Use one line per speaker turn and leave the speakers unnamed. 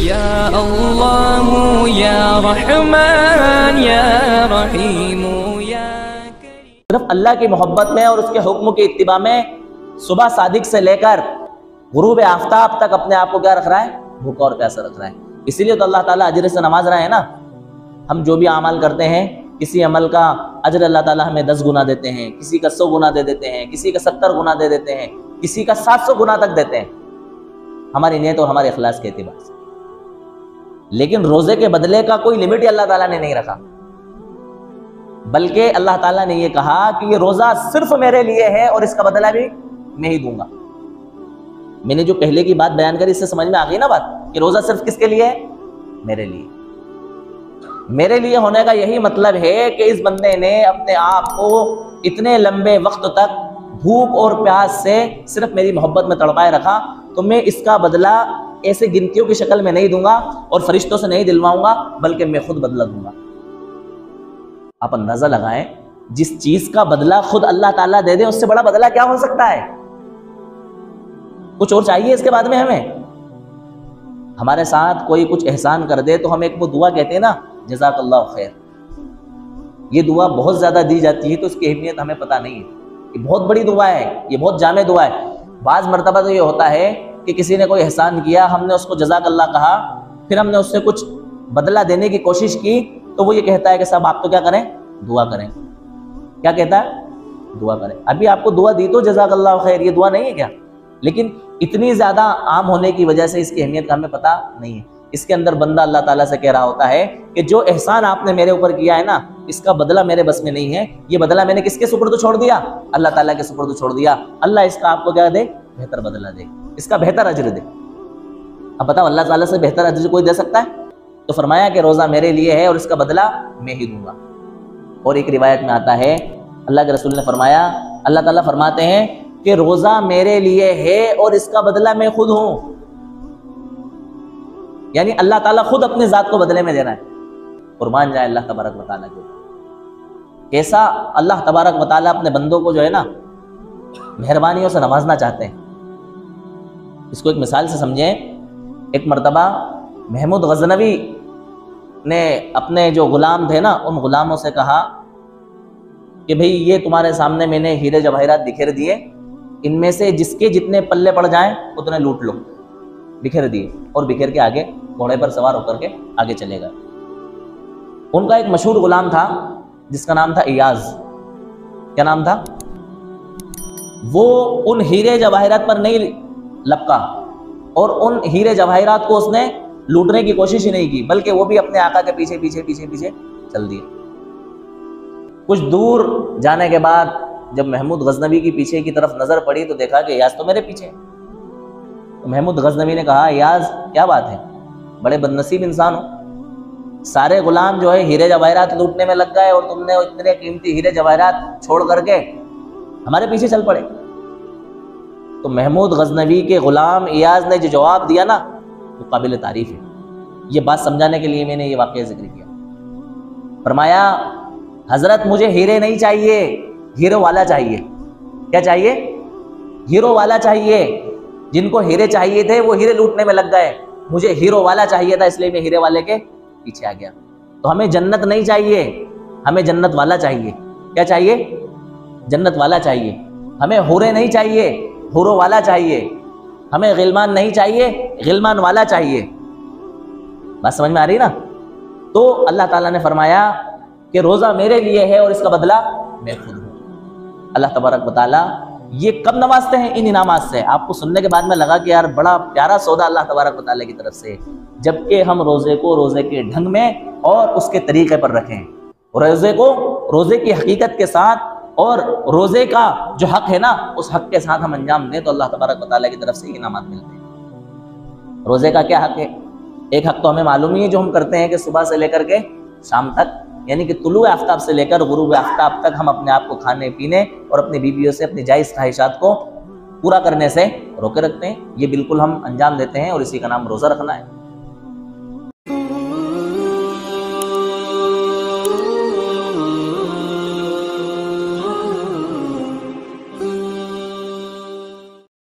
یا اللہ یا رحمان یا رحیم یا کریم۔
صرف اللہ کی محبت میں اور اس کے حکم کی اتباع میں صبح صادق سے لے کر غروب آفتاب تک اپنے آپ کو کیا رکھ رہا ہے؟ بھوکا اور پیاسا رکھ رہا ہے۔ اسی لیے تو اللہ تعالیٰ اجر سے نواز رہا ہے نا۔ ہم جو بھی اعمال کرتے ہیں، کسی عمل کا اجر اللہ تعالیٰ ہمیں 10 گنا دیتے ہیں، کسی کا 100 گنا دے دیتے ہیں، کسی کا 70 گنا دے دیتے ہیں، کسی کا 700 گنا تک دیتے ہیں، ہماری نیت اور ہمارے اخلاص کے اعتبار سے۔ لیکن روزے کے بدلے کا کوئی لمٹ ہی اللہ تعالیٰ نے نہیں رکھا، بلکہ اللہ تعالیٰ نے یہ کہا کہ یہ روزہ صرف میرے لیے ہے اور اس کا بدلہ بھی میں ہی دوں گا۔ میں نے جو پہلے کی بات بیان کری، اس سے سمجھ میں آ گئی نا بات کہ روزہ صرف کس کے لیے ہے؟ میرے لیے۔ میرے لیے ہونے کا یہی مطلب ہے کہ اس بندے نے اپنے آپ کو اتنے لمبے وقت تک بھوک اور پیاس سے صرف میری محبت میں تڑپائے رکھا، تو میں اس کا بدلہ ایسے گنتیوں کی شکل میں نہیں دوں گا اور فرشتوں سے نہیں دلواؤں گا، بلکہ میں خود بدلہ دوں گا۔ آپ اندازہ لگائیں، جس چیز کا بدلہ خود اللہ تعالیٰ دے دے، اس سے بڑا بدلہ کیا ہو سکتا ہے؟ کچھ اور چاہیے اس کے بعد میں ہمیں؟ ہمارے ساتھ کوئی کچھ احسان کر دے تو ہم ایک وہ دعا کہتے ہیں نا، جزاک اللہ خیر۔ یہ دعا بہت زیادہ دی جاتی ہے تو اس کی اہمیت ہمیں پتہ نہیں ہے۔ یہ بہت بڑی دعا ہے، یہ بہت جامع دعا ہے۔ بعض مرتبہ تو یہ ہوتا ہے کہ کسی نے کوئی احسان کیا، ہم نے اس کو جزاک اللہ کہا، پھر ہم نے اس سے کچھ بدلہ دینے کی کوشش کی، تو وہ یہ کہتا ہے کہ صاحب آپ تو کیا کریں؟ دعا کریں۔ کیا کہتا ہے؟ دعا کریں۔ ابھی آپ کو دعا دی تو جزاک اللہ خیر، یہ دعا نہیں ہے کیا؟ لیکن اتنی زیادہ عام ہونے کی وجہ سے اس کی اہمیت کا ہمیں پتہ نہیں ہے۔ اس کے اندر بندہ اللہ تعالیٰ سے کہہ رہا ہوتا ہے کہ جو احسان آپ نے میرے اوپر کیا ہے نا، اس کا بدلہ میرے بس میں نہیں ہے، یہ بدلہ میں نے کس کے سپرد چھوڑ دیا؟ اللہ تعالیٰ کے سپرد چھوڑ دیا۔ اللہ اس کا آپ کو کیا دے؟ بہتر بدلہ دے، اس کا بہتر اجر دے۔ اب بتاؤ، اللہ تعالیٰ سے بہتر اجر کوئی دے سکتا ہے؟ تو فرمایا کہ روزہ میرے لیے ہے اور اس کا بدلہ میں ہی دوں گا۔ اور ایک روایت میں آتا ہے، اللہ کے رسول نے فرمایا، اللہ تعالیٰ فرماتے ہیں کہ روزہ میرے لیے ہے اور اس کا بدلہ میں خود ہوں۔ یعنی اللہ تعالیٰ خود اپنی ذات کو بدلے میں دے رہا ہے۔ قربان جائے اللہ تبارک و تعالیٰ کے اوپر، کیسا اللہ تبارک و تعالیٰ اپنے بندوں کو جو ہے نا مہربانیوں سے نوازنا چاہتے ہیں۔ اس کو ایک مثال سے سمجھیں۔ ایک مرتبہ محمود غزنوی نے اپنے جو غلام تھے نا، ان غلاموں سے کہا کہ بھئی یہ تمہارے سامنے میں نے ہیرے جواہرات بکھیر دیے، ان میں سے جس کے جتنے پلے پڑ جائیں اتنے لوٹ لو۔ بکھیر دیے اور بکھیر کے آگے گھوڑے پر سوار ہو کر کے آگے چلے گئے۔ ان کا ایک مشہور غلام تھا جس کا نام تھا ایاز۔ کیا نام تھا؟ وہ ان ہیرے جواہرات پر نہیں لپکا اور ان ہیرے جواہرات کو اس نے لوٹنے کی کوشش ہی نہیں کی، بلکہ وہ بھی اپنے آقا کے پیچھے پیچھے پیچھے پیچھے چل دیے۔ کچھ دور جانے کے بعد جب محمود غزنوی کی پیچھے کی طرف نظر پڑی تو دیکھا کہ ایاز تو میرے پیچھے ہے۔ تو محمود غزنوی نے کہا، ایاز کیا بات ہے، بڑے بد نصیب انسان ہو، سارے غلام جو ہے ہیرے جواہرات لوٹنے میں لگ گئے اور تم نے اتنے قیمتی ہیرے جواہرات چھوڑ کر کے ہمارے پیچھے چل پڑے۔ تو محمود غزنوی کے غلام ایاز نے جو جواب دیا نا، وہ قابل تعریف ہے۔ یہ بات سمجھانے کے لیے میں نے یہ واقعہ ذکر کیا۔ فرمایا، حضرت مجھے ہیرے نہیں چاہیے، ہیرو والا چاہیے۔ کیا چاہیے؟ ہیرو والا چاہیے۔ جن کو ہیرے چاہیے تھے وہ ہیرے لوٹنے میں لگ گئے، مجھے ہیرو والا چاہیے تھا، اس لیے میں ہیرے والے کے پیچھے آ گیا۔ تو ہمیں جنت نہیں چاہیے، ہمیں جنت والا چاہیے۔ کیا چاہیے؟ جنت والا چاہیے۔ ہمیں حورے نہیں چاہیے، حوروں والا چاہیے۔ ہمیں غلمان نہیں چاہیے، غلمان والا چاہیے۔ بات سمجھ میں آ رہی نا؟ تو اللہ تعالیٰ نے فرمایا کہ روزہ میرے لیے ہے اور اس کا بدلہ میں خود ہوں۔ اللہ تبارک و تعالیٰ یہ کب نوازتے ہیں؟ ان انعامات سے۔ آپ کو سننے کے بعد میں لگا کہ یار بڑا پیارا سودا اللہ تبارک و تعالیٰ کی طرف سے، جبکہ ہم روزے کو روزے کے ڈھنگ میں اور اس کے طریقے پر رکھیں، روزے کو روزے کی حقیقت کے ساتھ اور روزے کا جو حق ہے نا اس حق کے ساتھ ہم انجام دیں تو اللہ تبارک و تعالیٰ کی طرف سے انعامات ملتے ہیں۔ روزے کا کیا حق ہے؟ ایک حق تو ہمیں معلوم ہی ہے جو ہم کرتے ہیں کہ صبح سے لے کر کے شام تک، یعنی کہ طلوع آفتاب سے لے کر غروب آفتاب تک ہم اپنے آپ کو کھانے پینے اور اپنی بیویوں سے اپنی جائز خواہشات کو پورا کرنے سے روکے رکھتے ہیں۔ یہ بالکل ہم انجام دیتے ہیں اور اسی کا نام روزہ رکھنا ہے۔